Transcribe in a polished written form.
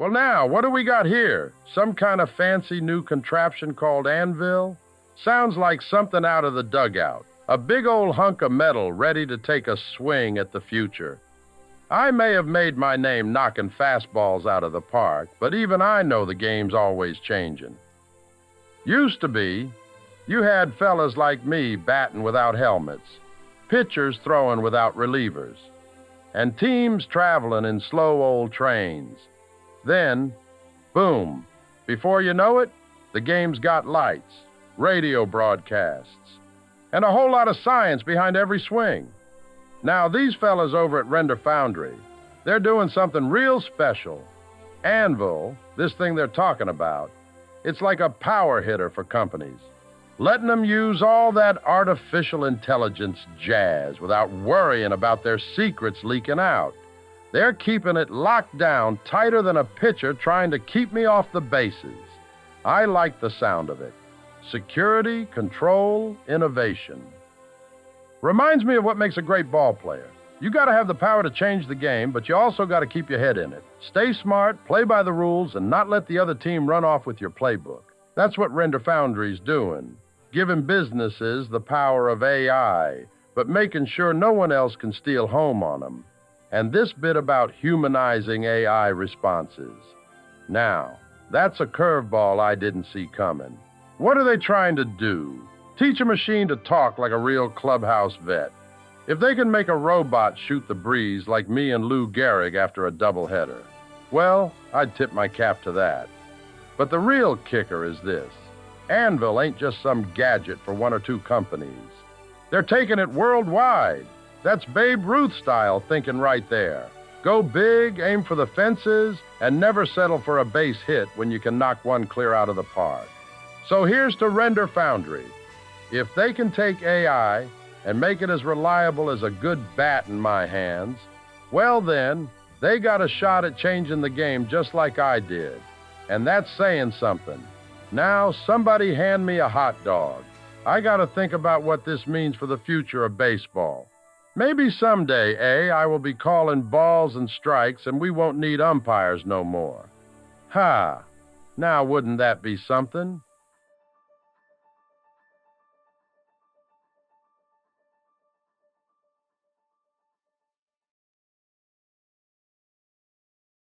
Well, now, what do we got here? Some kind of fancy new contraption called Anvil? Sounds like something out of the dugout. A big old hunk of metal ready to take a swing at the future. I may have made my name knocking fastballs out of the park, but even I know the game's always changing. Used to be, you had fellas like me batting without helmets, pitchers throwing without relievers, and teams traveling in slow old trains. Then, boom, before you know it, the game's got lights, radio broadcasts, and a whole lot of science behind every swing. Now, these fellas over at Render Foundry, they're doing something real special. Anvil, this thing they're talking about, it's like a power hitter for companies, letting them use all that artificial intelligence jazz without worrying about their secrets leaking out. They're keeping it locked down tighter than a pitcher trying to keep me off the bases. I like the sound of it. Security, control, innovation. Reminds me of what makes a great ball player. You got to have the power to change the game, but you also got to keep your head in it. Stay smart, play by the rules, and not let the other team run off with your playbook. That's what Render Foundry's doing, giving businesses the power of AI, but making sure no one else can steal home on them. And this bit about humanizing AI responses. Now, that's a curveball I didn't see coming. What are they trying to do? Teach a machine to talk like a real clubhouse vet. If they can make a robot shoot the breeze like me and Lou Gehrig after a doubleheader, well, I'd tip my cap to that. But the real kicker is this. Anvil ain't just some gadget for one or two companies. They're taking it worldwide. That's Babe Ruth style thinking right there. Go big, aim for the fences, and never settle for a base hit when you can knock one clear out of the park. So here's to Render Foundry. If they can take AI and make it as reliable as a good bat in my hands, well then, they got a shot at changing the game just like I did. And that's saying something. Now, somebody hand me a hot dog. I got to think about what this means for the future of baseball. Maybe someday, I will be calling balls and strikes and we won't need umpires no more. Ha! Now, wouldn't that be something?